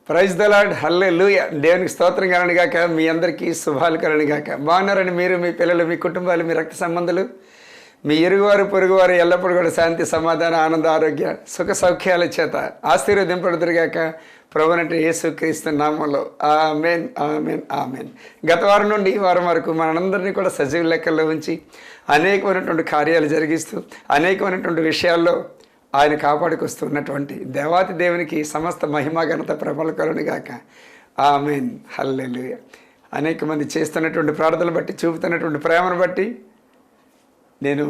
Praise the lord, హల్లెలూయా. దేవునికి స్తోత్రం కలనుగాక. మీ అందరికీ శుభాలు కలనుగాక. బాగున్నారని మీరు, మీ పిల్లలు, మీ కుటుంబాలు, మీ రక్త సంబంధులు, మీ ఇరుగువారు పొరుగువారు ఎల్లప్పుడూ కూడా శాంతి, సమాధాన, ఆనంద, ఆరోగ్య, సుఖ సౌఖ్యాల చేత ఆశీర్వదింపడుదురుగాక ప్రభువైన యేసుక్రీస్తు నామములో. ఆమేన్, ఆమేన్, ఆమేన్. గత వారం నుండి ఈ వారం వరకు మనందరినీ కూడా సజీవ లెక్కల్లో ఉంచి అనేకమైనటువంటి కార్యాలు జరిగిస్తూ అనేకమైనటువంటి విషయాల్లో ఆయన కాపాడుకొస్తున్నటువంటి దేవాతి దేవునికి సమస్త మహిమ ఘనత ప్రభలు కలుగునుగాక. ఆమేన్, హల్లెలూయా. అనేక మంది చేస్తున్నటువంటి ప్రార్థనలు బట్టి, చూపుతున్నటువంటి ప్రేమను బట్టి నేను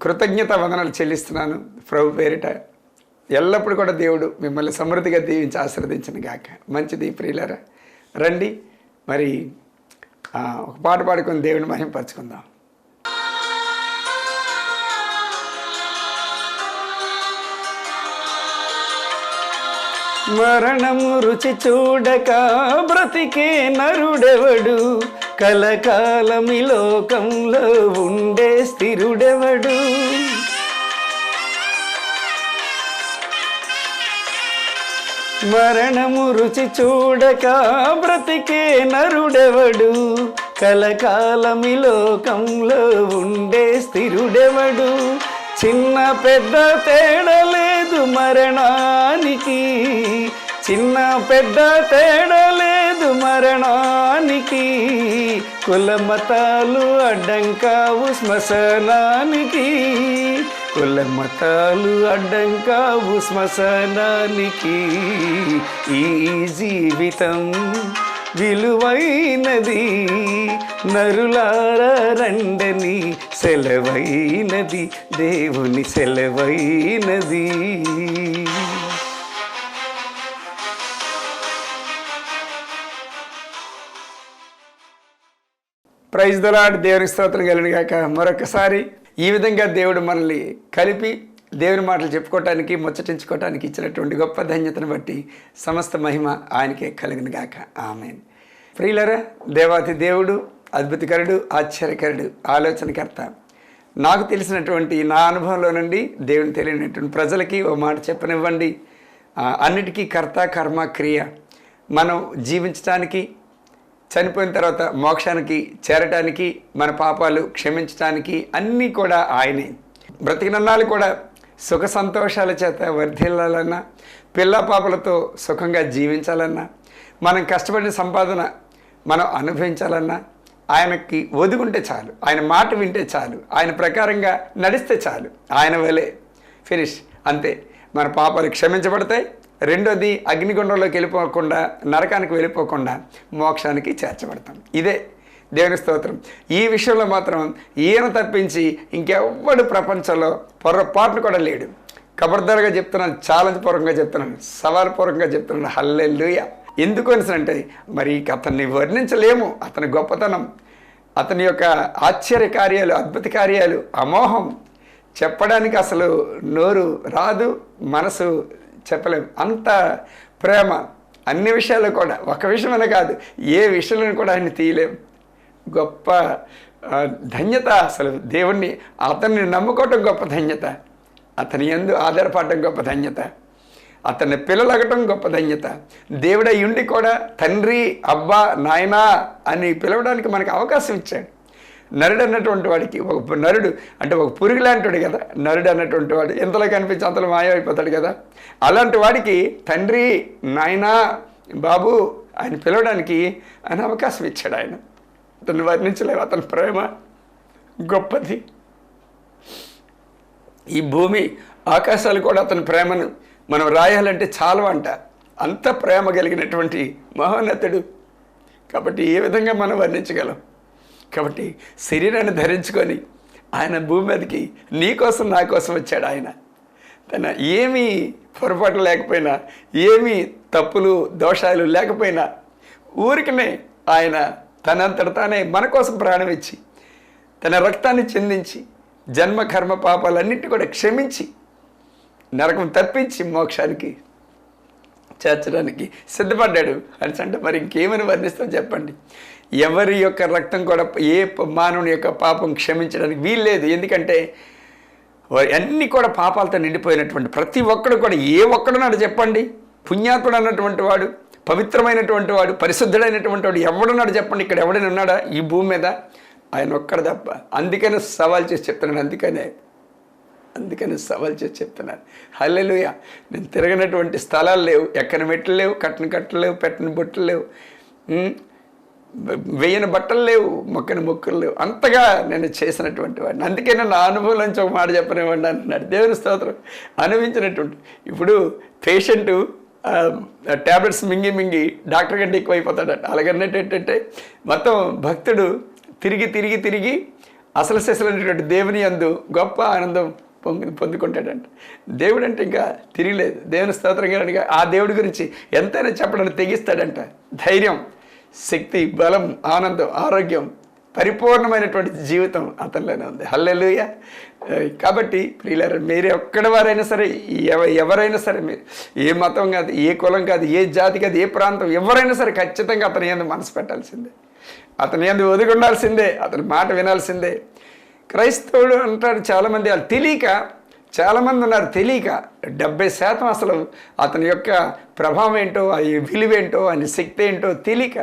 కృతజ్ఞత వందనాలు చెల్లిస్తున్నాను ప్రభు పేరిట. ఎల్లప్పుడూ కూడా దేవుడు మిమ్మల్ని సమృద్ధిగా దీవించి ఆశీర్వదించను గాక. మంచిది ప్రియులారా, రండి మరి ఒక పాట పాడుకొని దేవుని మహిమపరచుకుందాం. మరణము రుచి చూడక బ్రతికే నరుడెవడు, కలకాలమి లోకంలో ఉండే స్థిరుడెవడు. మరణము రుచి చూడక బ్రతికే నరుడెవడు, కలకాలమి లోకంలో ఉండే స్థిరుడెవడు. చిన్న పెద్ద తేడా లేదు మరణానికి, చిన్న పెద్ద తేడా లేదు మరణానికి. కుల మతాలు అడ్డంకావు శ్మశానానికి, కుల మతాలు అడ్డంకావు శ్మశానానికి. ఈ జీవితం విలువైనది, నరులార రండని సెలవైనది, దేవుని సెలవైనది. Praise the lord. దేవునికి స్తోత్రం కలుగునుగాక. మరొకసారి ఈ విధంగా దేవుడు మనల్ని కలిపి దేవుని మాటలు చెప్పుకోవటానికి, ముచ్చటించుకోవటానికి ఇచ్చినటువంటి గొప్ప ధన్యతను బట్టి సమస్త మహిమ ఆయనకే కలుగునుగాక. ఆమేన్. ప్రియులరా, దేవాతి దేవుడు అద్భుతకరుడు, ఆశ్చర్యకరుడు, ఆలోచనకర్త. నాకు తెలిసినటువంటి నా అనుభవంలో నుండి దేవుని తెలియనటువంటి ప్రజలకి ఓ మాట చెప్పనివ్వండి. అన్నిటికీ కర్త, కర్మ, క్రియ. మనం జీవించటానికి, చనిపోయిన తర్వాత మోక్షానికి చేరటానికి, మన పాపాలు క్షమించటానికి అన్నీ కూడా ఆయనే. బ్రతికినన్నాళ్ళు కూడా సుఖ సంతోషాల చేత వర్ధిల్లాలన్నా, పిల్ల పాపలతో సుఖంగా జీవించాలన్నా, మనం కష్టపడిన సంపాదన మనం అనుభవించాలన్నా ఆయనకి ఒదుగుంటే చాలు, ఆయన మాట వింటే చాలు, ఆయన ప్రకారంగా నడిస్తే చాలు. ఆయన వలే ఫినిష్, అంతే. మన పాపాలు క్షమించబడతాయి. రెండోది, అగ్నిగుండంలోకి వెళ్ళిపోకుండా, నరకానికి వెళ్ళిపోకుండా మోక్షానికి చేర్చబడతాం. ఇదే దేవుని స్తోత్రం. ఈ విషయంలో మాత్రం ఈయన తప్పించి ఇంకెవ్వడు ప్రపంచంలో పొరపాటును కూడా లేడు. ఖబర్దారుగా చెప్తున్నాను, ఛాలెంజ్ పూర్వకంగా చెప్తున్నాను, సవాల్ పూర్వకంగా చెప్తున్నాను. హల్లెలూయా. ఎందుకు అంటే మరి అతన్ని వర్ణించలేము. అతని గొప్పతనం, అతని యొక్క ఆశ్చర్య కార్యాలు, అద్భుత కార్యాలు, అమోహం చెప్పడానికి అసలు నోరు రాదు, మనసు చెప్పలేము. అంత ప్రేమ అన్ని విషయాల్లో కూడా, ఒక విషయమైనా కాదు, ఏ విషయంలో కూడా ఆయన తీయలేము. గొప్ప ధన్యత అసలు దేవుణ్ణి, అతన్ని నమ్ముకోవటం గొప్ప ధన్యత, అతని యందు ఆధారపడటం గొప్ప ధన్యత, అతన్ని పిల్లలగటం గొప్ప ధన్యత. దేవుడై ఉండి కూడా తండ్రి, అబ్బా, నాయనా అని పిలవడానికి మనకు అవకాశం ఇచ్చాడు. నరుడు అన్నటువంటి వాడికి, ఒక నరుడు అంటే ఒక పురుగు లాంటివాడు కదా నరుడు అన్నటువంటి వాడు. ఎంతలో కనిపించి అంతలో మాయమైపోతాడు కదా. అలాంటి వాడికి తండ్రి, నాయనా, బాబు అని పిలవడానికి ఆయన అవకాశం ఇచ్చాడు. ఆయన అతన్ని వర్ణించలేవు. అతని ప్రేమ గొప్పది. ఈ భూమి ఆకాశాలు కూడా అతని ప్రేమను మనం రాయాలంటే చాలవంట. అంత ప్రేమ కలిగినటువంటి మహోన్నతుడు. కాబట్టి ఏ విధంగా మనం వర్ణించగలం? కాబట్టి శరీరాన్ని ధరించుకొని ఆయన భూమి మీదకి నీ కోసం, నా కోసం వచ్చాడు. ఆయన తన ఏమీ పొరపాటు లేకపోయినా, ఏమీ తప్పులు దోషాలు లేకపోయినా, ఊరికనే ఆయన తనంతట తానే మన కోసం ప్రాణం ఇచ్చి, తన రక్తాన్ని చిందించి, జన్మ కర్మ పాపాలన్నింటి కూడా క్షమించి, నరకం తప్పించి మోక్షానికి చేర్చడానికి సిద్ధపడ్డాడు అని అంటే మరి ఇంకేమని వర్ణిస్తాం చెప్పండి? ఎవరి యొక్క రక్తం కూడా ఏ మానవుని యొక్క పాపం క్షమించడానికి వీల్లేదు. ఎందుకంటే అన్నీ కూడా పాపాలతో నిండిపోయినటువంటి ప్రతి ఒక్కడు కూడా, ఏ ఒక్కడున్నాడు చెప్పండి? పుణ్యాత్ముడు అన్నటువంటి వాడు, పవిత్రమైనటువంటి వాడు, పరిశుద్ధుడైనటువంటి వాడు ఎవడున్నాడు చెప్పండి? ఇక్కడ ఎవడైనా ఉన్నాడా ఈ భూమి మీద? ఆయన ఒక్కడు తప్ప. అందుకనే సవాల్ చేసి చెప్తున్నాడు. అందుకని సవాల్ చేసి చెప్తున్నాను. హల్లెలూయా. నేను తిరగనటువంటి స్థలాలు లేవు, ఎక్కని మెట్లు లేవు, కట్టని కట్టలు లేవు, పెట్టని బొట్టలు లేవు, వేయని బట్టలు లేవు, మొక్కని మొక్కలు లేవు. అంతగా నేను చేసినటువంటి వాడిని. అందుకే నేను నా అనుభవం నుంచి ఒక మాట చెప్పనివ్వండి అంటున్నాడు. దేవుని స్తోత్రం. అనుభవించినటువంటి ఇప్పుడు పేషెంటు ట్యాబ్లెట్స్ మింగి డాక్టర్ కంటే ఎక్కువైపోతాడట. అలాగన్నట్టు మొత్తం భక్తుడు తిరిగి అసలు సెసలైనటువంటి దేవుని యందు గొప్ప ఆనందం పొందుకుంటాడంట. దేవుడు అంటే ఇంకా తిరిగిలేదు. దేవుని స్తోత్రంగా ఆ దేవుడి గురించి ఎంతైనా చెప్పడానికి తెగిస్తాడంట. ధైర్యం, శక్తి, బలం, ఆనందం, ఆరోగ్యం, పరిపూర్ణమైనటువంటి జీవితం అతనిలోనే ఉంది. హల్లెలూయా. కాబట్టి ప్రియులారా, మీరే ఒక్కడి వారైనా సరే, ఎవరైనా సరే, మీరు ఏ మతం కాదు, ఏ కులం కాదు, ఏ జాతి కాదు, ఏ ప్రాంతం, ఎవరైనా సరే ఖచ్చితంగా అతని యందు మనసు పెట్టాల్సిందే, అతని యందు ఒదిగి ఉండాల్సిందే, అతని మాట వినాల్సిందే. క్రైస్తవుడు అంటారు చాలామంది, వాళ్ళు తెలియక, చాలామంది ఉన్నారు తెలియక. 70% అసలు అతని యొక్క ప్రభావం ఏంటో, ఆ విలువేంటో, ఆయన శక్తి ఏంటో తెలియక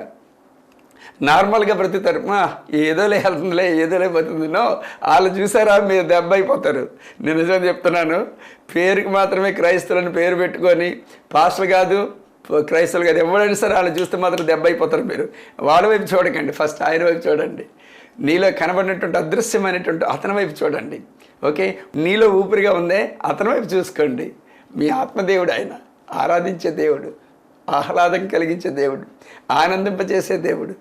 నార్మల్గా బ్రతుకుతారు. ఏదోలే వెళ్తుందిలే, ఏదోలే పోతుంది. నో, వాళ్ళు చూసారా మీరు దెబ్బ అయిపోతారు. నేను నిజం చెప్తున్నాను. పేరుకి మాత్రమే క్రైస్తవులని పేరు పెట్టుకొని, పాస్టర్లు కాదు, క్రైస్తవులు కాదు, ఎవరైనా సరే వాళ్ళు చూస్తే మాత్రం దెబ్బ అయిపోతారు. మీరు వాళ్ళ వైపు చూడకండి, ఫస్ట్ ఆయన వైపు చూడండి. నీలో కనబడినటువంటి అదృశ్యమైనటువంటి అతని వైపు చూడండి. ఓకే, నీలో ఊపిరిగా ఉందే అతని వైపు చూసుకోండి. మీ ఆత్మదేవుడు ఆయన, ఆరాధించే దేవుడు, ఆహ్లాదం కలిగించే దేవుడు, ఆనందింపజేసే దేవుడు,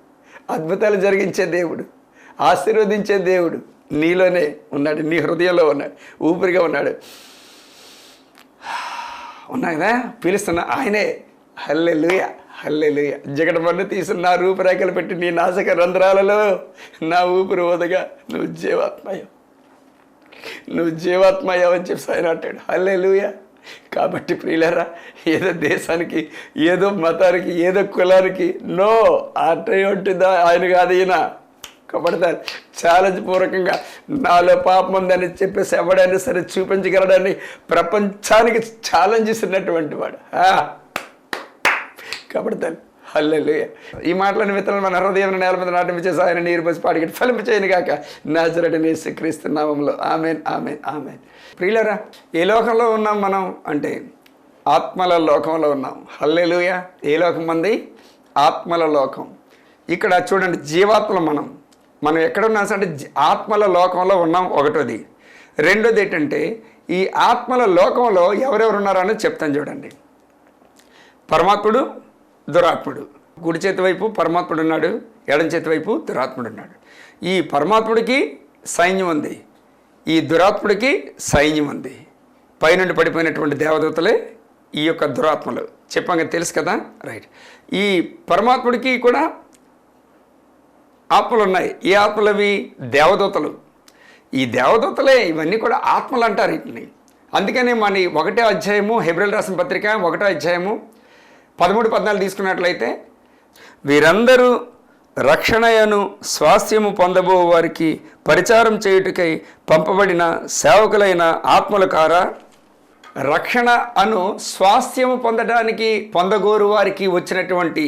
అద్భుతాలు జరిగించే దేవుడు, ఆశీర్వదించే దేవుడు నీలోనే ఉన్నాడు, నీ హృదయంలో ఉన్నాడు, ఊపిరిగా ఉన్నాడు. ఉన్నాయి కదా, పిలుస్తున్నా ఆయనే. హల్లెలూయా, హల్లెలూయా. జగడమన్ను తీసి నా రూపురేఖలు పెట్టి నీ నాసిక రంధ్రాలలో నా ఊపిరి ఓదగా నువ్వు జీవాత్మయ్యావు అని చెప్పి ఆయన అంటాడు. హల్లెలూయా. కాబట్టి ప్రియులారా, ఏదో దేశానికి, ఏదో మతానికి, ఏదో కులానికి నో అట్టేంటిదా ఆయన కాదు ఈయన. కబడతారు ఛాలెంజ్ పూర్వకంగా నాలో పాపం ఉందని చెప్పేసి ఎవడైనా సరే చూపించగలడని ప్రపంచానికి ఛాలెంజ్ ఇస్తున్నటువంటి వాడు. కబడతాను. హల్లెలూయా. ఈ మాటలను విత్తనాలు మన హృదయం నేల మీద నాటం చేసి ఆయన నీరు పోసి పాడికి ఫలింపు చేయను గాక నజరేయుడైన యేసుక్రీస్తు నామములో. ఆమేన్, ఆమేన్, ఆమేన్. ప్రియులారా, ఏ లోకంలో ఉన్నాం మనం అంటే ఆత్మల లోకంలో ఉన్నాం. హల్లెలూయా. ఏ లోకం మంది? ఆత్మల లోకం. ఇక్కడ చూడండి, జీవాత్మలు మనం ఎక్కడ ఉన్నాం అంటే ఆత్మల లోకంలో ఉన్నాం. ఒకటోది. రెండోది ఏంటంటే ఈ ఆత్మల లోకంలో ఎవరెవరు ఉన్నారని చెప్తాను చూడండి. పరమాత్ముడు, దురాత్ముడు. కుడి చేతి వైపు పరమాత్ముడు ఉన్నాడు, ఎడం చేతి వైపు దురాత్ముడు ఉన్నాడు. ఈ పరమాత్ముడికి సైన్యం ఉంది, ఈ దురాత్ముడికి సైన్యం ఉంది. పైనుండి పడిపోయినటువంటి దేవదూతలే ఈ యొక్క దురాత్మలు. చెప్పంగా తెలుసు కదా, రైట్. ఈ పరమాత్ముడికి కూడా ఆత్మలు ఉన్నాయి. ఈ ఆత్మలు అవి దేవదూతలు. ఈ దేవదూతలే ఇవన్నీ కూడా ఆత్మలు అంటారు వీటిని. అందుకనే మన 1వ అధ్యాయము హెబ్రీయులకు రాసిన పత్రిక 1వ అధ్యాయము 13-14 తీసుకున్నట్లయితే, వీరందరూ రక్షణయను స్వాస్థ్యము పొందబో వారికి పరిచారం చేయుటకై పంపబడిన సేవకులైన ఆత్మల కారా. రక్షణ అను స్వాస్థ్యము పొందగోరు వారికి వచ్చినటువంటి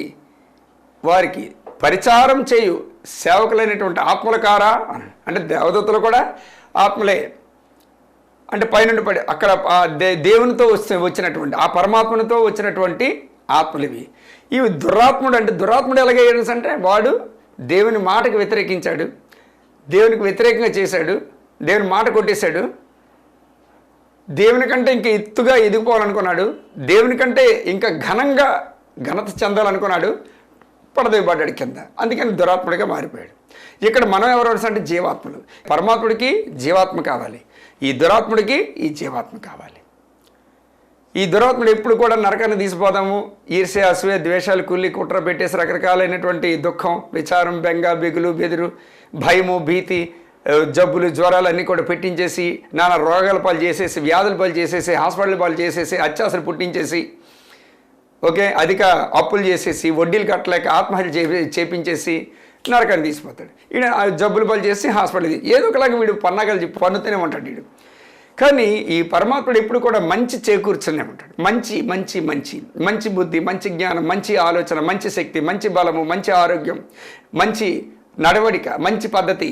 వారికి పరిచారం చేయు సేవకులైనటువంటి ఆత్మల కారా. అంటే దేవదూతలు కూడా ఆత్మలే. అంటే పైనుండి పడి అక్కడ దేవునితో వచ్చినటువంటి, ఆ పరమాత్మనితో వచ్చినటువంటి ఆత్మలు ఇవి. ఇవి దురాత్ముడు. అంటే దురాత్ముడు ఎలాగయ్యాడు అంటే వాడు దేవుని మాటకు వ్యతిరేకించాడు, దేవునికి వ్యతిరేకంగా చేశాడు, దేవుని మాట కొట్టేశాడు, దేవుని కంటే ఇంకా ఎత్తుగా ఎదిగిపోవాలనుకున్నాడు, దేవుని కంటే ఇంకా ఘనత చెందాలనుకున్నాడు, పడదోయబడ్డాడు కింద. అందుకని దురాత్ముడిగా మారిపోయాడు. ఇక్కడ మనం ఎవరు అంటే జీవాత్మలు. పరమాత్ముడికి జీవాత్మ కావాలి, ఈ దురాత్ముడికి ఈ జీవాత్మ కావాలి. ఈ దురాత్ముడు ఎప్పుడు కూడా నరకాన్ని తీసిపోదాము, ఈర్ష్య, అసూయ, ద్వేషాలు, కుళ్ళి కుట్ర పెట్టేసి రకరకాలైనటువంటి దుఃఖం, విచారం, బెంగ, బెగులు, బెదురు, భయము, భీతి, జబ్బులు, జ్వరాలు అన్నీ కూడా పెట్టించేసి నానా రోగాల పాలు చేసేసి, వ్యాధుల పాలు చేసేసి, హాస్పిటల్ పాలు చేసేసి, అత్యాసలు పుట్టించేసి, ఓకే, అధిక అప్పులు చేసేసి, వడ్డీలు కట్టలేక ఆత్మహత్య చేపించేసి నరకాన్ని తీసిపోతాడు. ఈయన జబ్బులు పాలు చేసి హాస్పిటల్, ఏదో ఒకలాగా వీడు పన్నాగాలు పన్నుతూనే ఉంటాడు వీడు. కానీ ఈ పరమాత్ముడు ఎప్పుడు కూడా మంచి చేకూర్చునే ఉంటాడు. మంచి మంచి మంచి మంచి బుద్ధి, మంచి జ్ఞానం, మంచి ఆలోచన, మంచి శక్తి, మంచి బలము, మంచి ఆరోగ్యం, మంచి నడవడిక, మంచి పద్ధతి,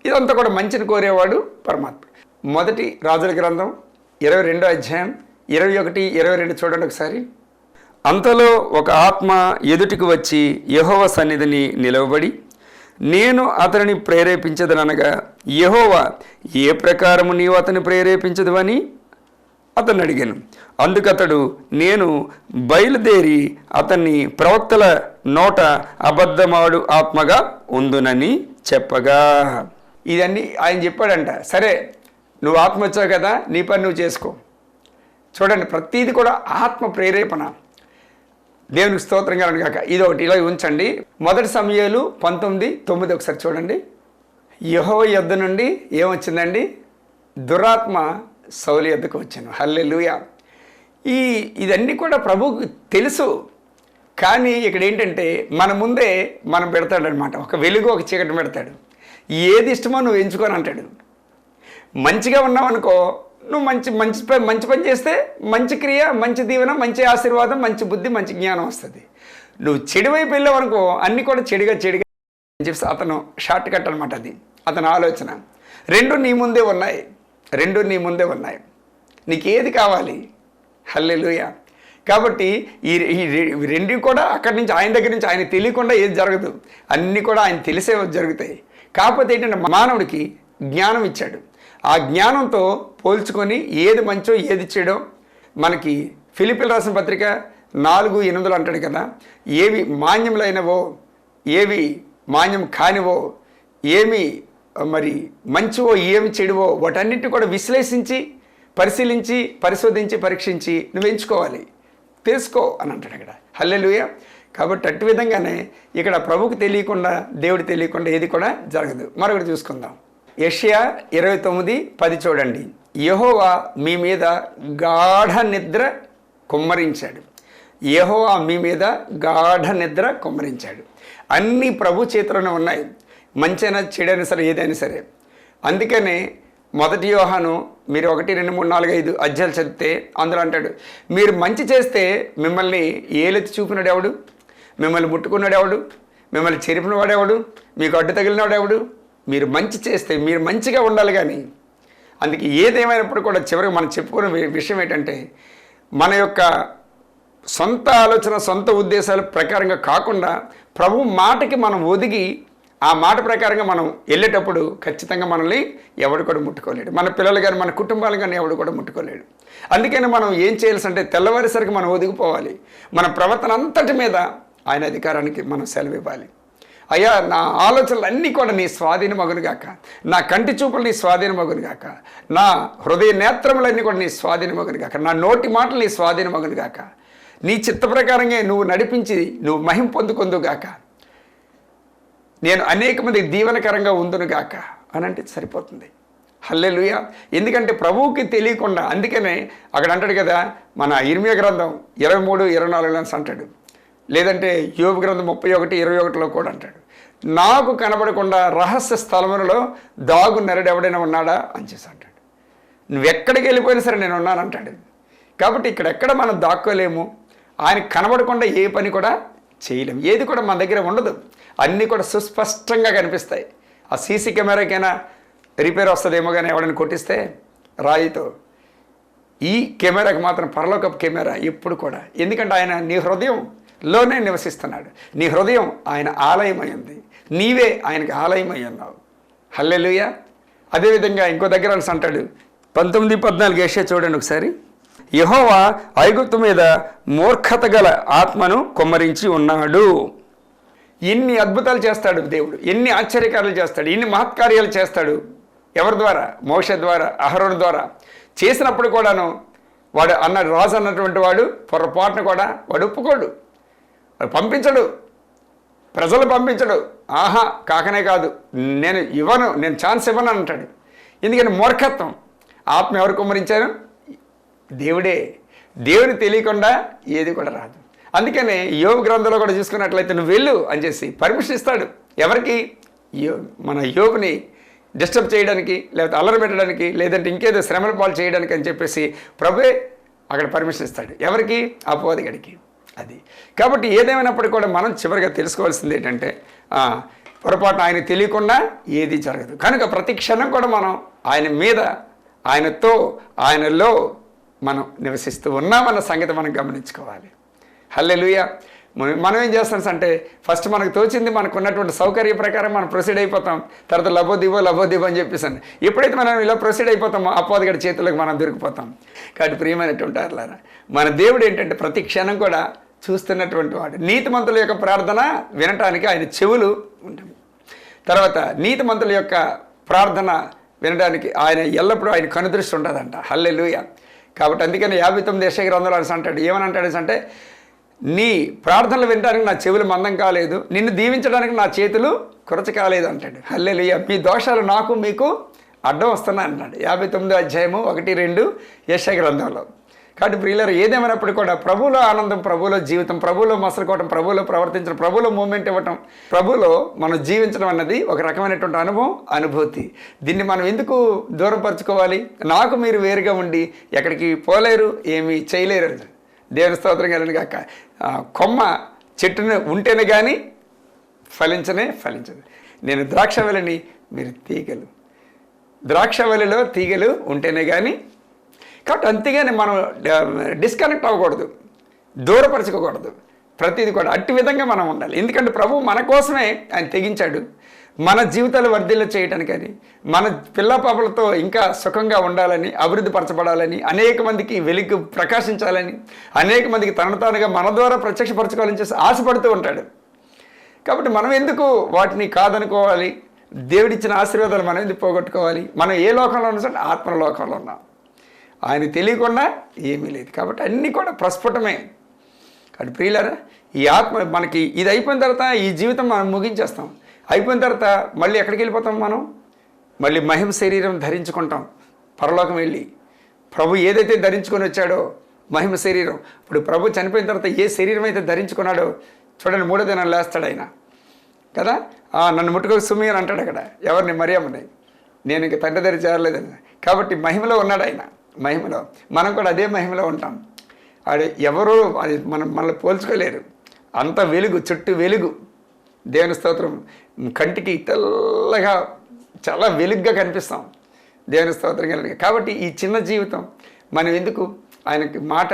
ఇదంతా కూడా మంచిని కోరేవాడు పరమాత్ముడు. మొదటి రాజుల గ్రంథం 22వ అధ్యాయం 21, 22 చూడండి ఒకసారి. అంతలో ఒక ఆత్మ ఎదుటికి వచ్చి యెహోవా సన్నిధిని నిలవబడి, నేను అతనిని ప్రేరేపించదనగా, యెహోవా ఏ ప్రకారము నీవు అతని ప్రేరేపించదు అని అతన్ని అడిగాను. అందుకతడు, నేను బయలుదేరి అతన్ని ప్రవక్తల నోట అబద్ధమాడు ఆత్మగా ఉందునని చెప్పగా. ఇదన్నీ ఆయన చెప్పాడంట. సరే, నువ్వు ఆత్మ వచ్చావు కదా, నీ పని నువ్వు చేసుకో. చూడండి, ప్రతీది కూడా ఆత్మ ప్రేరేపణ. దేవునికి స్తోత్రం కలుగును గాక. ఇది ఒకటి ఇలా ఉంచండి. మొదటి సమూయేలు 19:9 ఒకసారి చూడండి. యెహోవా యొద్ద నుండి ఏమొచ్చిందండి? దురాత్మ సౌలు యొద్దకు వచ్చాను. హల్లెలూయా. ఇదన్నీ కూడా ప్రభువుకు తెలుసు. కానీ ఇక్కడ ఏంటంటే మన ముందే మనం పెడతాడనమాట. ఒక వెలుగు, ఒక చీకటి పెడతాడు. ఏది ఇష్టమో నువ్వు ఎంచుకొని అంటాడు. మంచిగా ఉన్నావనుకో, నువ్వు మంచి పని చేస్తే మంచి క్రియ, మంచి దీవెన, మంచి ఆశీర్వాదం, మంచి బుద్ధి, మంచి జ్ఞానం వస్తుంది. నువ్వు చెడు వైపు వెళ్ళావనుకో, అన్నీ కూడా చెడుగా అని చెప్పి అతను షార్ట్ కట్ అనమాట. అది అతని ఆలోచన. రెండు నీ ముందే ఉన్నాయి. నీకు ఏది కావాలి? హల్లెలూయా. కాబట్టి ఈ రెండు కూడా అక్కడి నుంచి, ఆయన దగ్గర నుంచి, ఆయన తెలియకుండా ఏది జరగదు. అన్నీ కూడా ఆయన తెలిసే జరుగుతాయి. కాకపోతే ఏంటంటే మానవుడికి జ్ఞానం ఇచ్చాడు. ఆ జ్ఞానంతో పోల్చుకొని ఏది మంచో ఏది చెడో మనకి ఫిలిప్పీయులకు రాసిన పత్రిక 4:8 అంటాడు కదా, ఏవి మాన్యములైనవో, ఏవి మాన్యం కానివో, ఏమి మరి మంచివో, ఏమి చెడువో, వాటన్నిటిని కూడా విశ్లేషించి, పరిశీలించి, పరిశోధించి, పరీక్షించి నువ్వు ఎంచుకోవాలి, తెలుసుకో అని అంటాడు అక్కడ. హల్లెలూయా. కాబట్టి అటు విధంగానే ఇక్కడ ప్రభువుకు తెలియకుండా, దేవుడు తెలియకుండా ఏది కూడా జరగదు. మరొకటి చూసుకుందాం. యెషయా 29:10 చూడండి. యెహోవా మీ మీద గాఢ నిద్ర కుమ్మరించాడు. యెహోవా మీ మీద గాఢ నిద్ర కుమ్మరించాడు. అన్నీ ప్రభు చేతిలోనే ఉన్నాయి. మంచైనా చెడైనా సరే, ఏదైనా సరే. అందుకనే మొదటి యోహాను మీరు 1, 2, 3, 4, 5 అధ్యాయాలు చదివితే అందులో అంటాడు, మీరు మంచి చేస్తే మిమ్మల్ని ఏలెత్తి చూపినాడు ఎవడు? మిమ్మల్ని ముట్టుకున్నాడు ఎవడు? మిమ్మల్ని చెరిపినవాడు ఎవడు? మీకు అడ్డు తగిలినాడు ఎవడు? మీరు మంచి చేస్తే మీరు మంచిగా ఉండాలి. కానీ అందుకే ఏదేమైనప్పుడు కూడా చివరికి మనం చెప్పుకునే విషయం ఏంటంటే, మన యొక్క సొంత ఆలోచన, సొంత ఉద్దేశాల ప్రకారంగా కాకుండా ప్రభు మాటకి మనం ఒదిగి, ఆ మాట ప్రకారంగా మనం వెళ్ళేటప్పుడు ఖచ్చితంగా మనల్ని ఎవడు కూడా ముట్టుకోలేడు. మన పిల్లలు కానీ, మన కుటుంబాలు కానీ ఎవడు కూడా ముట్టుకోలేడు. అందుకని మనం ఏం చేయాల్సి అంటే, తెల్లవారేసరికి మనం ఒదిగిపోవాలి. మన ప్రవర్తన అంతటి మీద ఆయన అధికారానికి మనం సెలవు ఇవ్వాలి. అయ్యా, నా ఆలోచనలు అన్నీ కూడా నీ స్వాధీనమగును గాక, నా కంటి చూపులు నీ స్వాధీనమగును గాక, నా హృదయ నేత్రములన్నీ కూడా నీ స్వాధీనమగును గాక, నా నోటి మాటలు నీ స్వాధీనమగును గాక, నీ చిత్త ప్రకారంగా నువ్వు నడిపించి నువ్వు మహిమ పొందుకొందు గాక, నేను అనేక మంది దీవెనకరంగా ఉందును గాక అని అంటే సరిపోతుంది. హల్లెలూయా. ఎందుకంటే ప్రభువుకి తెలియకుండా, అందుకనే అక్కడ అంటాడు కదా, మన ఇర్మియా గ్రంథం 23:24 అంటాడు, లేదంటే యోబు గ్రంథం 31:21 కూడా అంటాడు, నాకు కనబడకుండా రహస్య స్థలములలో దాగు నెరడు ఎవడైనా ఉన్నాడా అని చేసి అంటాడు. నువ్వెక్కడికి వెళ్ళిపోయినా సరే నేను ఉన్నాను అంటాడు. కాబట్టి ఇక్కడెక్కడ మనం దాక్కోలేము. ఆయన కనబడకుండా ఏ పని కూడా చేయలేము. ఏది కూడా మన దగ్గర ఉండదు. అన్నీ కూడా సుస్పష్టంగా కనిపిస్తాయి. ఆ సీసీ కెమెరాకైనా రిపేర్ వస్తుందేమో కానీ ఎవడైనా కొట్టిస్తే రాయితో, ఈ కెమెరాకి మాత్రం పరలోకపు కెమెరా ఎప్పుడు కూడా. ఎందుకంటే ఆయన నీ హృదయంలోనే నివసిస్తున్నాడు. నీ హృదయం ఆయన ఆలయమై ఉంది. నీవే ఆయనకి ఆలయమై ఉన్నావు. హల్లెలూయా. అదేవిధంగా ఇంకో దగ్గర అంటాడు 19:14 యెషయా చూడండి ఒకసారి. యెహోవా ఐగుప్తు మీద మూర్ఖత గల ఆత్మను కుమ్మరించి ఉన్నాడు. ఎన్ని అద్భుతాలు చేస్తాడు దేవుడు, ఎన్ని ఆశ్చర్యకార్యాలు చేస్తాడు, ఎన్ని మహత్కార్యాలు చేస్తాడు. ఎవరి ద్వారా? మోషే ద్వారా, అహరోను ద్వారా. చేసినప్పుడు కూడాను వాడు అన్నాడు, రాజు అన్నటువంటి వాడు పొరపాటును కూడా వాడు ఒప్పుకోడు, వాడు పంపించడు, ప్రజలు పంపించడు. ఆహా కాకనే కాదు, నేను ఛాన్స్ ఇవ్వను అంటాడు. ఎందుకని? మూర్ఖత్వం. ఆత్మ ఎవరు కుమ్మరించారు? దేవుడే. దేవుని తెలియకుండా ఏది కూడా రాదు. అందుకనే యోబు గ్రంథంలో కూడా చూసుకున్నట్లయితే నువ్వు వెళ్ళు అని చేసి పర్మిషన్ ఇస్తాడు. ఎవరికి? మన యోబుని డిస్టర్బ్ చేయడానికి, లేకపోతే అల్లరి పెట్టడానికి, లేదంటే ఇంకేదో శ్రమల పాలు చేయడానికి అని చెప్పేసి ప్రభువే అక్కడ పర్మిషన్ ఇస్తాడు. ఎవరికి? అపవాదిగడికి. అది కాబట్టి ఏదేమైనప్పటికీ కూడా మనం చివరిగా తెలుసుకోవాల్సింది ఏంటంటే పొరపాటున ఆయన తెలియకుండా ఏది జరగదు. కనుక ప్రతి క్షణం కూడా మనం ఆయన మీద, ఆయనతో, ఆయనలో మనం నివసిస్తూ ఉన్నామన్న సంగతి మనం గమనించుకోవాలి. హల్లెలూయా. మనం ఏం చేస్తాం అంటే ఫస్ట్ మనకు తోచింది, మనకు ఉన్నటువంటి సౌకర్య ప్రకారం మనం ప్రొసీడ్ అయిపోతాం. తర్వాత లబోదిబో అని చెప్పేసాను. ఎప్పుడైతే మనం ఇలా ప్రొసీడ్ అయిపోతామో అపవాదిగడి చేతులకు మనం దొరికిపోతాం. కాబట్టి ప్రియమైనటువంటి వారులారా, మన దేవుడు ఏంటంటే ప్రతి క్షణం కూడా చూస్తున్నటువంటి వాడు. నీతిమంతుల యొక్క ప్రార్థన వినటానికి ఆయన చెవులు ఉంటాయి. తర్వాత నీతిమంతుల యొక్క ప్రార్థన వినడానికి ఆయన ఎల్లప్పుడూ ఆయన కనుదృష్టి ఉంటుందంట. హల్లెలూయా. కాబట్టి అందుకని 59 యెషయా గ్రంథంలో అంటాడు, ఏమని అంటే నీ ప్రార్థనలు వినడానికి నా చెవులు మందం కాలేదు, నిన్ను దీవించడానికి నా చేతులు కురచ కాలేదు అంటాడు. హల్లెలూయా. మీ దోషాలు నాకు మీకు అడ్డం వస్తున్నాయి అన్నాడు 59వ అధ్యాయము 1-2 యెషయా గ్రంథంలో. కాబట్టి ప్రియులారా, ఏదేమైనప్పుడు కూడా ప్రభువులో ఆనందం, ప్రభువులో జీవితం, ప్రభువులో మసలుకోవటం, ప్రభువులో ప్రవర్తించడం, ప్రభువులో మూమెంట్ ఇవ్వటం, ప్రభువులో మనం జీవించడం అన్నది ఒక రకమైనటువంటి అనుభూతి. దీన్ని మనం ఎందుకు దూరపరచుకోవాలి? నాకు మీరు వేరుగా ఉండి ఎక్కడికి పోలేరు, ఏమీ చేయలేరు. దేవుని స్తోత్రం కలిగిన గాక. కొమ్మ చెట్టును ఉంటేనే కానీ ఫలించదు. నేను ద్రాక్షవల్లిని, మీరు తీగలు. ద్రాక్షవల్లిలో తీగలు ఉంటేనే కానీ. కాబట్టి అంతేగాని మనం డిస్కనెక్ట్ అవ్వకూడదు, దూరపరచుకోకూడదు. ప్రతిదీ కూడా అట్టి విధంగా మనం ఉండాలి. ఎందుకంటే ప్రభువు మన కోసమే ఆయన తెగించాడు, మన జీవితాలు వర్ధిల్లు చేయడానికని, మన పిల్లపాపలతో ఇంకా సుఖంగా ఉండాలని, అభివృద్ధి పరచబడాలని, అనేక మందికి వెలుగు ప్రకాశించాలని, అనేక మందికి తనను తానుగా మన ద్వారా ప్రత్యక్షపరచుకోవాలని చేసి ఆశపడుతూ ఉంటాడు. కాబట్టి మనం ఎందుకు వాటిని కాదనుకోవాలి? దేవుడిచ్చిన ఆశీర్వాదాలు మనం ఎందుకు పోగొట్టుకోవాలి? మనం ఏ లోకంలో ఉన్నాం? ఆత్మలోకంలో ఉన్నాం. ఆయన తెలియకుండా ఏమీ లేదు. కాబట్టి అన్నీ కూడా ప్రస్ఫుటమే. కాబట్టి ప్రియులారా, ఈ ఆత్మ మనకి ఇది అయిపోయిన తర్వాత ఈ జీవితం మనం ముగించేస్తాం. అయిపోయిన తర్వాత మళ్ళీ ఎక్కడికి వెళ్ళిపోతాం? మనం మళ్ళీ మహిమ శరీరం ధరించుకుంటాం. పరలోకం వెళ్ళి ప్రభు ఏదైతే ధరించుకొని వచ్చాడో మహిమ శరీరం, ఇప్పుడు ప్రభు చనిపోయిన తర్వాత ఏ శరీరం అయితే ధరించుకున్నాడో చూడండి, 3వ దినం లేస్తాడు ఆయన కదా. నన్ను ముట్టుకొని సుమి అని అంటాడు అక్కడ. ఎవరిని? మరియమ్మని. నేను ఇంక తండ్రి దగ్గర చేరలేదని. కాబట్టి మహిమలో ఉన్నాడు ఆయన. మహిమలో మనం కూడా అదే మహిమలో ఉంటాం. అది ఎవరో అది మనల్ని పోల్చుకోలేరు. అంత వెలుగు, చుట్టూ వెలుగు. దేవుని స్తోత్రం. కంటికి తెల్లగా చాలా వెలుగ్గా కనిపిస్తాం. దేవుని స్తోత్రం కలిగి. కాబట్టి ఈ చిన్న జీవితం మనం ఎందుకు ఆయనకి మాట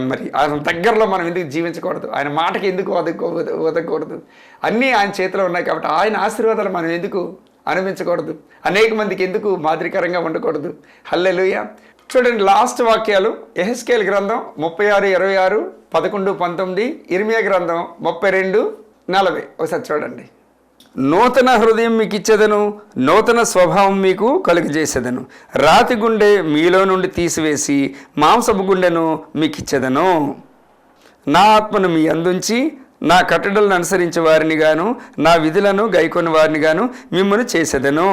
మరి ఆయన దగ్గరలో మనం ఎందుకు జీవించకూడదు? ఆయన మాటకి ఎందుకు వదకూడదు? అన్నీ ఆయన చేతిలో ఉన్నాయి. కాబట్టి ఆయన ఆశీర్వాదాలు మనం ఎందుకు అనుభవించకూడదు? అనేక మందికి ఎందుకు మాదిరికరంగా ఉండకూడదు? హల్లెలూయా. చూడండి లాస్ట్ వాక్యాలు. యెహెజ్కేలు గ్రంథం 36:26, 11-19, ఇర్మియా గ్రంథం 32:40. ఒకసారి చూడండి. నూతన హృదయం మీకు ఇచ్చేదను, నూతన స్వభావం మీకు కలుగజేసేదను. రాతి గుండె మీలో నుండి తీసివేసి మాంసపు గుండెను మీకు ఇచ్చేదను. నా ఆత్మను మీ అందుంచి నా కట్టడలను అనుసరించే వారిని గాను, నా విధులను గైకొని వారిని గాను మిమ్మల్ని చేసేదను.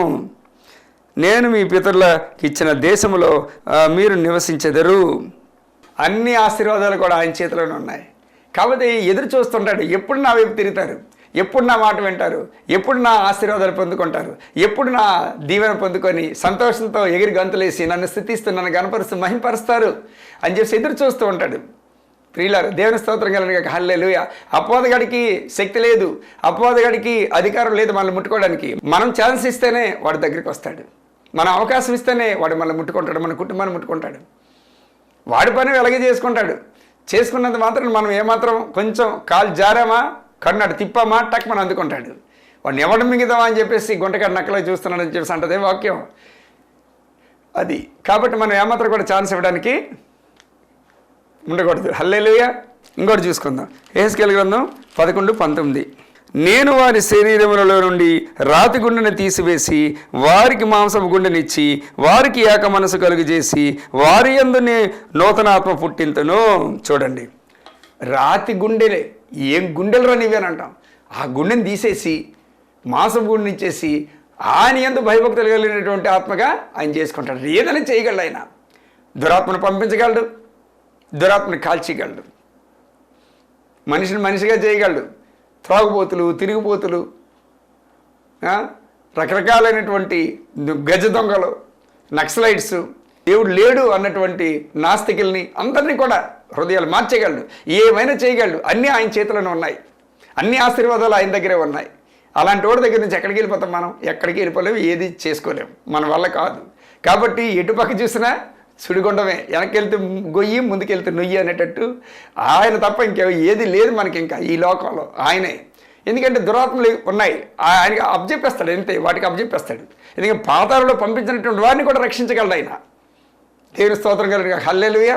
నేను మీ పితరులకు ఇచ్చిన దేశంలో మీరు నివసించెదరు. అన్ని ఆశీర్వాదాలు కూడా ఆయన చేతిలోనే ఉన్నాయి. కాబట్టి ఎదురు చూస్తుంటాడు. ఎప్పుడు నా వైపు తిరుగుతారు, ఎప్పుడు నా మాట వింటారు, ఎప్పుడు నా ఆశీర్వాదాలు పొందుకుంటారు, ఎప్పుడు నా దీవెన పొందుకొని సంతోషంతో ఎగిరి గంతులేసి నన్ను స్థుతిస్తూ, నన్ను గణపరుస్తూ, మహింపరుస్తారు అని చెప్పి ఎదురు చూస్తూ ఉంటాడు. ప్రియులారు, దేవుని స్తోత్రం కలిగిన హల్లెలూయా. అపవాదిగాడికి శక్తి లేదు, అపవాదిగాడికి అధికారం లేదు మనల్ని ముట్టుకోవడానికి. మనం ఛాన్స్ ఇస్తేనే వాడి దగ్గరికి వస్తాడు. మనం అవకాశం ఇస్తేనే వాడు మనల్ని ముట్టుకుంటాడు, మన కుటుంబాన్ని ముట్టుకుంటాడు. వాడి పని వెలగే చేసుకుంటాడు. చేసుకున్నంత మాత్రం మనం ఏమాత్రం కొంచెం కాలు జారామా, కన్నాడు తిప్పామా, టక్ మనం అందుకుంటాడు. వాడిని ఎవడు మింగిదామా అని చెప్పేసి గుంటకాడు నక్కలో చూస్తున్నాడని చెప్పేసి అంటదే వాక్యం అది. కాబట్టి మనం ఏమాత్రం కూడా ఛాన్స్ ఇవ్వడానికి ఉండకూడదు. హల్లెలూయా. ఇంకోటి చూసుకుందాం. యెహెజ్కేలు గ్రంథం 11:19. నేను వారి శరీరములలో నుండి రాతి గుండెను తీసివేసి వారికి మాంసపు గుండెనిచ్చి వారికి ఏక మనసు కలుగజేసి వారి యందునే నూతన ఆత్మ పుట్టింతును. చూడండి, రాతి గుండెలే, ఏం గుండెలు రానివి అని అంటాం. ఆ గుండెని తీసేసి మాంసపు గుండెని ఇచ్చేసి ఆయన యందు భయభక్తులు కలిగినటువంటి ఆత్మగా ఆయన చేసుకుంటాడు. ఏదైనా చేయగలడు ఆయన. దురాత్మను పంపించగలడు, దురాత్మని కాల్చేయగలడు, మనిషిని మనిషిగా చేయగలడు. త్రాగుబోతులు, తిరిగిపోతులు, రకరకాలైనటువంటి గజ దొంగలు, నక్సలైట్స్, దేవుడు లేడు అన్నటువంటి నాస్తికుల్ని అందరినీ కూడా హృదయాలు మార్చేయగలడు, ఏమైనా చేయగలడు. అన్నీ ఆయన చేతిలోనే ఉన్నాయి, అన్ని ఆశీర్వాదాలు ఆయన దగ్గరే ఉన్నాయి. అలాంటి వాడి దగ్గర నుంచి ఎక్కడికి వెళ్ళిపోతాం మనం? ఎక్కడికి వెళ్ళిపోలేము, ఏది చేసుకోలేము, మన వల్ల కాదు. కాబట్టి ఎటుపక్క చూసినా సుడిగుండమే, వెనక్కి వెళ్తే గొయ్యి, ముందుకెళ్తే నుయ్యి అనేటట్టు ఆయన తప్ప ఏది లేదు మనకి ఇంకా ఈ లోకంలో, ఆయనే. ఎందుకంటే దురాత్మలు ఉన్నాయి, ఆయనకి అప్పచెప్పేస్తాడు, అంతే, వాటికి అప్పచెప్పేస్తాడు. ఎందుకంటే పాతాళంలో పంపించినటువంటి వారిని కూడా రక్షించగలడు ఆయన. దేవుని స్తోత్రం కలిగిన హల్లెలూయా.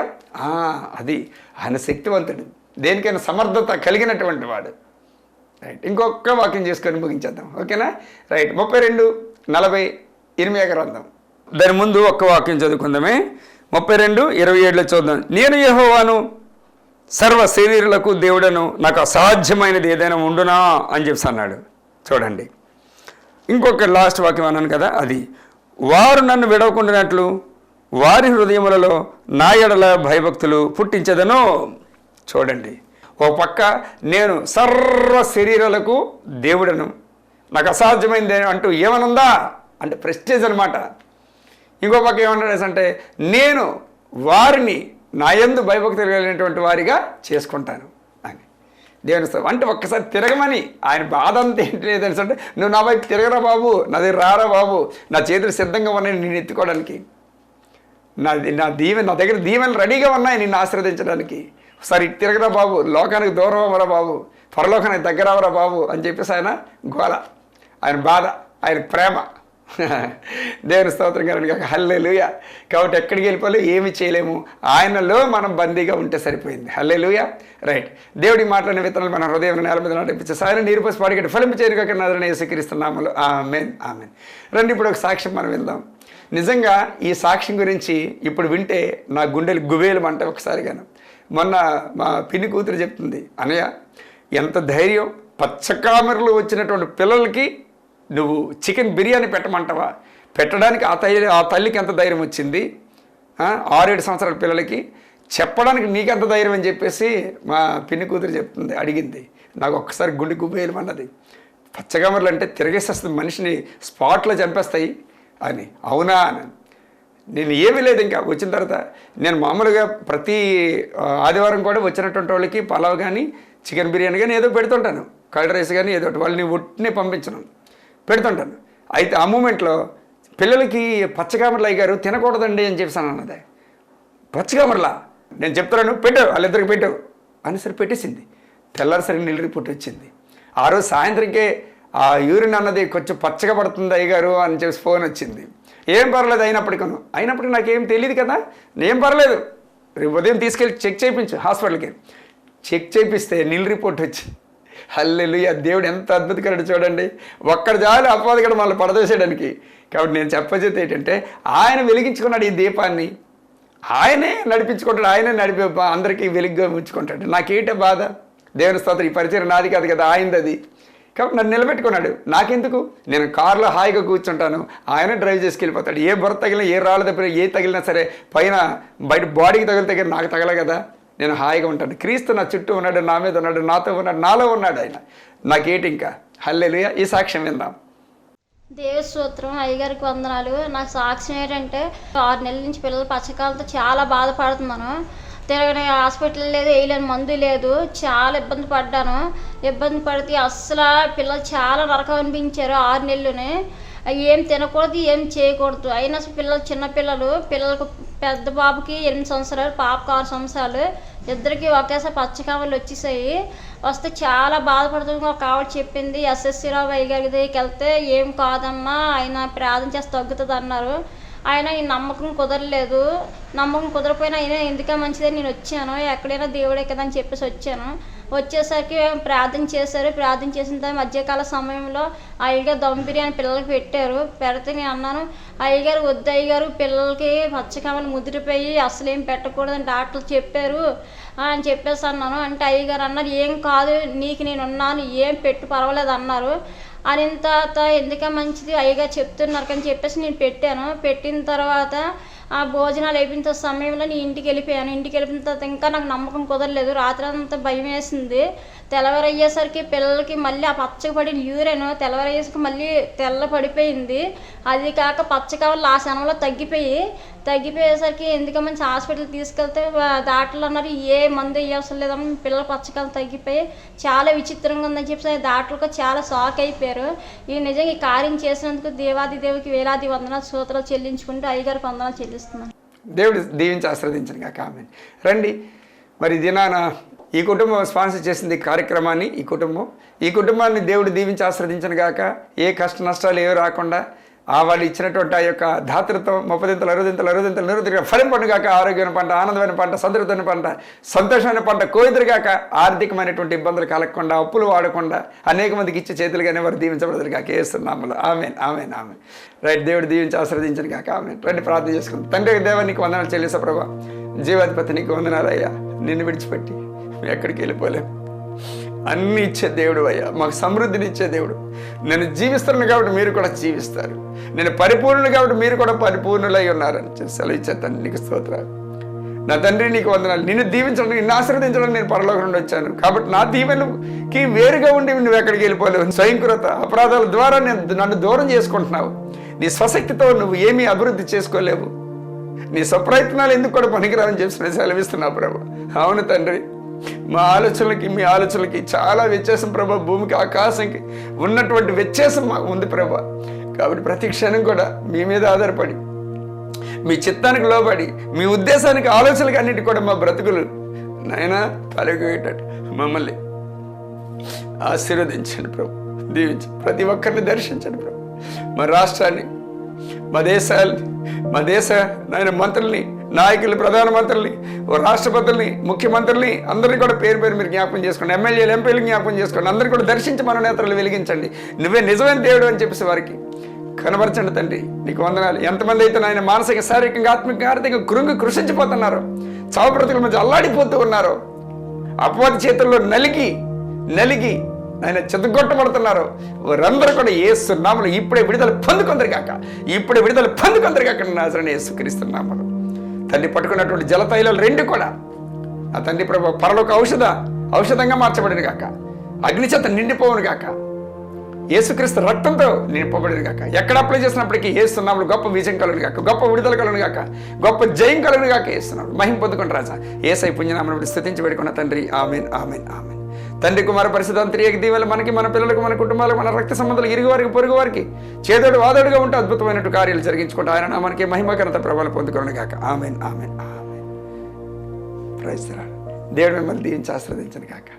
అది ఆయన శక్తివంతుడు, దేనికైనా సమర్థత కలిగినటువంటి వాడు. రైట్, ఇంకొక వాక్యం చేసుకొని ముగించేద్దాం, ఓకేనా? రైట్, 32:40 ఇర్మీయా గ్రంథం, దాని ముందు ఒక్క వాక్యం చదువుకుందామే. 32:27 చూద్దాం. నేను యెహోవాను, సర్వ శరీరులకు దేవుడను, నాకు అసాధ్యమైనది ఏదైనా ఉండునా అని చెప్పి అన్నాడు. చూడండి, ఇంకొక లాస్ట్ వాక్యం అన్నాను కదా, అది వారు నన్ను విడవకుండానట్లు వారి హృదయములలో నా ఎడల భయభక్తులు పుట్టించదను. చూడండి, ఓ పక్క నేను సర్వ శరీరాలకు దేవుడను, నాకు అసాధ్యమైంది అంటూ ఏమనుందా అంటే ప్రెస్టేజ్ అనమాట. ఇంకో పక్క ఏమన్నాడు అంటే నేను వారిని నా యందు భయభక్తులు కలిగినటువంటి వారిగా చేసుకుంటాను అని దేవుని అంటే ఒక్కసారి తిరగమని. ఆయన బాధ అంతా ఏంటి తెలుసు అంటే, నువ్వు నా వైపు తిరగరా బాబు, నా దగ్గర రారా బాబు, నా చేతులు సిద్ధంగా ఉన్నాయి నేను ఎత్తుకోవడానికి, నా దగ్గర దీవెనలు రెడీగా ఉన్నాయి నిన్ను ఆశీర్వదించడానికి. ఒకసారి తిరగరా బాబు, లోకానికి దూరం అవ్వరా బాబు, పరలోకానికి దగ్గర అవ్వరా బాబు అని చెప్పేసి ఆయన గోల, ఆయన బాధ, ఆయన ప్రేమ. దేవుని స్తోత్రం కనుక హల్లెలూయా. కాబట్టి ఎక్కడికి వెళ్ళిపోలే, ఏమి చేయలేము, ఆయనలో మనం బందీగా ఉంటే సరిపోయింది. హల్లెలూయా. రైట్, దేవుడి మాట్లాడిన విత్తనాలు మన హృదయం నేల మీద నాటిపించే సాయం నీరు పోసి పాడిగట్టి ఫలింపు చేరుక నాదని యేసుక్రీస్తున్నాములు. ఆమేన్, ఆమేన్. రండి, ఇప్పుడు ఒక సాక్ష్యం మనం విందాం. నిజంగా ఈ సాక్ష్యం గురించి ఇప్పుడు వింటే నా గుండెలు గుబేలు అంటే ఒకసారిగాను. మొన్న మా పిన్ని కూతురు చెప్తుంది, అనయ్య ఎంత ధైర్యం, పచ్చకామెరలు వచ్చినటువంటి పిల్లలకి నువ్వు చికెన్ బిర్యానీ పెట్టమంటావా, పెట్టడానికి ఆ తల్లికి ఎంత ధైర్యం వచ్చింది, 6-7 సంవత్సరాల పిల్లలకి చెప్పడానికి నీకెంత ధైర్యం అని చెప్పేసి మా పిన్ని కూతురు చెప్తుంది, అడిగింది. నాకు ఒక్కసారి గుండె గుబేయమన్నది. పచ్చకామెరలు అంటే తిరగేసేస్తుంది, మనిషిని స్పాట్లో చంపేస్తాయి అని. అవునా అని నేను ఏమీ లేదు. ఇంకా వచ్చిన తర్వాత నేను మామూలుగా ప్రతి ఆదివారం కూడా వచ్చినటువంటి వాళ్ళకి పలావ్ కానీ చికెన్ బిర్యానీ కానీ ఏదో పెడుతుంటాను, కర్డ్ రైస్ కానీ ఏదో ఒకటి, వాళ్ళని ఒట్టినే పంపించను, పెడుతుంటాను. అయితే ఆ మూమెంట్లో పిల్లలకి పచ్చకామర్లు అయ్యారు తినకూడదండి అని చెప్పేసాను అన్నది. పచ్చకామర్లా నేను చెప్తున్నాను, పెట్టు, వాళ్ళిద్దరికి పెట్టు అని సరే పెట్టేసింది. తెల్లారిసరి నీళ్ళు రిపోర్ట్ వచ్చింది. ఆ రోజు సాయంత్రంకే ఆ యూరిన్ అన్నది కొంచెం పచ్చగా పడుతుంది అయ్యగారు అని చెప్పి ఫోన్ వచ్చింది. ఏం పర్లేదు అయినప్పటికీ నాకేం తెలియదు కదా, ఏం పర్లేదు, రేపు ఉదయం తీసుకెళ్ళి చెక్ చేయించు హాస్పిటల్కి. చెక్ చేయిస్తే నీళ్ళు రిపోర్ట్ వచ్చింది. హల్లెలూయా, దేవుడు ఎంత అద్భుతకరుడు చూడండి. ఒక్కడ చాలు అపవాది కూడా మళ్ళీ పడదోసేయడానికి. కాబట్టి నేను చెప్పేది ఏంటంటే, ఆయన వెలిగించుకున్నాడు ఈ దీపాన్ని, ఆయనే నడిపించుకుంటాడు, ఆయనే అందరికీ వెలుగుగా ఉంచుకుంటాడు. నాకేంటే బాధ, దేవుని స్తోత్రం, ఈ పరిచయం నాది కాదు కదా, ఆయనది అది. కాబట్టి నన్ను నిలబెట్టుకున్నాడు. నాకెందుకు, నేను కారులో హాయిగా కూర్చుంటాను, ఆయన డ్రైవ్ చేసుకెళ్ళిపోతాడు. ఏ బుర్ర తగిలినా, ఏ రాళ్ళు తప్పినా, ఏ తగిలినా సరే పైన బయట బాడీకి తగిలితే నాకు తగల కదా, నేను హాయిగా ఉంటాను. క్రీస్తు నా చుట్టూ ఉన్నాడు, నా మీద ఉన్నాడు, నాతో ఉన్నాడు, నాలో ఉన్నాడు ఆయన. నాకేంటి ఇంకా. హల్లెలూయా. ఈ సాక్ష్యం విందాం. దేవుని స్తోత్రం. అయ్యగారికి వందనాలు. నాకు సాక్ష్యం ఏంటంటే 6 నెలల నుంచి పిల్లలు పచ్చకాలతో చాలా బాధపడుతున్నాను. తిరగని హాస్పిటల్ లేదు, వేయలేని మందు లేదు, చాలా ఇబ్బంది పడ్డాను. ఇబ్బంది పడితే అస్సలు పిల్లలు చాలా నరకం అనిపించారు. 6 నెలలునే ఏం తినకూడదు, ఏం చేయకూడదు. అయినా పిల్లలకు పెద్ద బాబుకి 8 సంవత్సరాలు, పాపకు 6 సంవత్సరాలు, ఇద్దరికి ఒకేసారి పచ్చకామలు వచ్చేసాయి. వస్తే చాలా బాధపడుతుంది. ఒక ఆవిడ చెప్పింది, ఎస్ఎస్సి రావు అయ్యగారి దగ్గరికి వెళ్తే ఏం కాదమ్మా, ఆయన ప్రార్థన చేస్తే తగ్గుతుంది అన్నారు. ఆయన ఈ నమ్మకం కుదరలేదు. నమ్మకం కుదరపోయినా అయినా ఎందుకే మంచిదని నేను వచ్చాను, ఎక్కడైనా దేవుడే కదా అని చెప్పేసి వచ్చాను. వచ్చేసరికి ప్రార్థన చేశారు. ప్రార్థన చేసిన తర్వాత మధ్యకాల సమయంలో అయ్యగారు దమ్ బిర్యానీ పిల్లలకి పెట్టారు. పెడితే నేను అన్నాను, అయ్యగారు వద్దు అయ్యగారు, పిల్లలకి పచ్చకామలు ముదిరిపోయి అసలు ఏం పెట్టకూడదని డాక్టర్లు చెప్పారు అని చెప్పేసి అన్నాను. అంటే అయ్యగారు అన్నారు, ఏం కాదు, నీకు నేను ఉన్నాను, ఏం పెట్టు పర్వాలేదు అన్నారు. అని తర్వాత ఎందుకే మంచిది అయ్యగారు చెప్తున్నారు కానీ చెప్పేసి నేను పెట్టాను. పెట్టిన తర్వాత ఆ భోజనాలు అయిపోయిన సమయంలో నేను ఇంటికి వెళ్ళిపోయాను. ఇంటికి వెళ్ళిన తర్వాత ఇంకా నాకు నమ్మకం కుదరలేదు. రాత్రి అంతా భయం వేసింది. తెల్లవారు అయ్యేసరికి పిల్లలకి మళ్ళీ ఆ పచ్చగా పడిన యూరిన్ తెల్లవారు అయ్యేసరికి మళ్ళీ తెల్ల పడిపోయింది. అది కాక పచ్చకావలు ఆ క్షణంలో తగ్గిపోయేసరికి ఎందుకో మంచి హాస్పిటల్ తీసుకెళ్తే డాక్టర్లు అన్నారు ఏ మందు వేయవసరం లేదమ్మా, పిల్లల పచ్చకాలు తగ్గిపోయి చాలా విచిత్రంగా ఉందని చెప్పి డాక్టర్లకు చాలా షాక్ అయిపోయారు. ఈ నిజంగా ఈ కార్యం చేసినందుకు దేవాది దేవుడికి వేలాది వందనాలు స్తోత్రాలు చెల్లించుకుంటూ అయ్యగారికి వందనాలు చెల్లిస్తున్నాను. దేవుడు దీవించి ఆశీర్వదించను గాక. ఆమేన్. రండి, మరి దినాన ఈ కుటుంబం స్పాన్సర్ చేసింది కార్యక్రమాన్ని. ఈ కుటుంబాన్ని దేవుడు దీవించి ఆశీర్వదించను గాక. ఏ కష్ట నష్టాలు ఏవి రాకుండా వాళ్ళు ఇచ్చినటువంటి ఆ యొక్క ధాతృతో 30 60 ఫలింపను గాక. ఆరోగ్యమైన పంట, ఆనందమైన పంట, సంతృప్తమైన పంట, సంతోషమైన పంట కోయిదురుగాక. ఆర్థికమైనటువంటి ఇబ్బందులు కలగకుండా, అప్పులు వాడకుండా అనేక మందికి ఇచ్చే చేతులుగానే వారు దీవించబడదురు గాక. ఏస్తున్నాములు. ఆమేన్, ఆమేన్, ఆమేన్. రైట్, దేవుడు దీవించి ఆశీర్వదించను గాక. ఆమేన్. రండి, ప్రార్థన చేసుకుందాం. తండ్రి దేవా, నీకు వందనాలు చెల్లిస్తా ప్రభా. జీవాధిపతి నీకు వందనాలయ్యా. నిన్ను విడిచిపెట్టి ఎక్కడికి వెళ్ళిపోలేము. అన్ని ఇచ్చే దేవుడు అయ్యా, మాకు సమృద్ధిని ఇచ్చే దేవుడు. నేను జీవిస్తున్నాను కాబట్టి మీరు కూడా జీవిస్తారు. నేను పరిపూర్ణులు కాబట్టి మీరు కూడా పరిపూర్ణులై ఉన్నారని సెలవు ఇచ్చే తండ్రి నీకు స్తోత్రాలు. నా తండ్రి నీకు వందనాలు. నిన్ను దీవించడం, నిన్ను ఆశీర్వదించడం నేను పరలోకం నుండి వచ్చాను కాబట్టి నా దీవెనకి వేరుగా ఉండి నువ్వు ఎక్కడికి వెళ్ళిపోలేవు. స్వయంకృత అపరాధాల ద్వారా నన్ను దూరం చేసుకుంటున్నావు. నీ స్వశక్తితో నువ్వు ఏమీ అభివృద్ధి చేసుకోలేవు. నీ స్వప్రయత్నాలు ఎందుకు కూడా పనికిరావని చెప్పి సెలవిస్తున్నావు ప్రభు. అవును తండ్రి, మా ఆలోచనలకి మీ ఆలోచనలకి చాలా వ్యత్యాసం ప్రభా. భూమికి ఆకాశంకి ఉన్నటువంటి వ్యత్యాసం మాకు ఉంది ప్రభా. కాబట్టి ప్రతి క్షణం కూడా మీ మీద ఆధారపడి, మీ చిత్తానికి లోబడి, మీ ఉద్దేశానికి ఆలోచనలకి అన్నిటి కూడా మా బ్రతుకులు నాయనా కలిగేటట్టు మమ్మల్ని ఆశీర్వదించండి ప్రభు. దీవించి ప్రతి ఒక్కరిని దర్శించండి ప్రభు. మా రాష్ట్రాన్ని, మా దేశ నాయన మంత్రుల్ని, నాయకుల్ని, ప్రధానమంత్రుల్ని, రాష్ట్రపతుల్ని, ముఖ్యమంత్రుల్ని అందరినీ కూడా పేరు మీరు జ్ఞాపకం చేసుకోండి. ఎమ్మెల్యేలు, ఎంపీలు జ్ఞాపకం చేసుకోండి. అందరినీ కూడా దర్శించి మన నేత్రాలు వెలిగించండి. నువ్వే నిజమైన దేవుడు అని చెప్పేసి వారికి కనబరచండి తండ్రి. నీకు వందనాలు. ఎంతమంది అయితే నాయన మానసిక, శారీరకంగా, ఆత్మికంగా, ఆర్థికంగా కృషించిపోతున్నారో, చావు బ్రతుకుల మధ్య అల్లాడిపోతూ ఉన్నారో, అపవాది చేతుల్లో నలిగి ఆయన చెదగొట్టబడుతున్నారు, వారందరూ కూడా యేసు నామములో ఇప్పుడే విడుదల పొందుకొందరు కాక. నాజరేయుడైన యేసుక్రీస్తు నామములో తండ్రి పట్టుకున్నటువంటి జలతైలాలు 2 కూడా ఆ తండ్రి ప్రభు పరలోక ఔషధంగా మార్చబడిన గాక. అగ్ని చేత నిండిపోవును గాక. యేసుక్రీస్తు రక్తంతో నింపబడిన గాక. ఎక్కడ అప్లై చేసినప్పటికీ యేసు నామములో గొప్ప విజయం కలుగును గాక, గొప్ప విడుదల కలుగును గాక, గొప్ప జయం కలుగును గాక. యేసునామములో మహిమ పొందుకోండి రాజా. యేసై పుణ్యనామమును స్తుతించి వేడుకున్న తండ్రి. ఆమేన్, ఆమేన్, ఆమేన్. తండ్రి, కుమార పరిశుద్ధాంతరియేక దీవెనలు మనకి, మన పిల్లలకు, మన కుటుంబాలకు, మన రక్త సంబంధాలు, ఇరుగు వారికి, పొరుగు వారికి చేదోడు వాదోడుగా ఉంటే అద్భుతమైనట్టు కార్యాలు జరిగించుకుంటూ ఆయన నామానికి మహిమ ఘనత ప్రభావం పొందుకోండి గాక. Amen, amen, amen. Praise the Lord. దేవుడు మిమ్మల్ని దీవించి ఆశీర్వదించను గాక.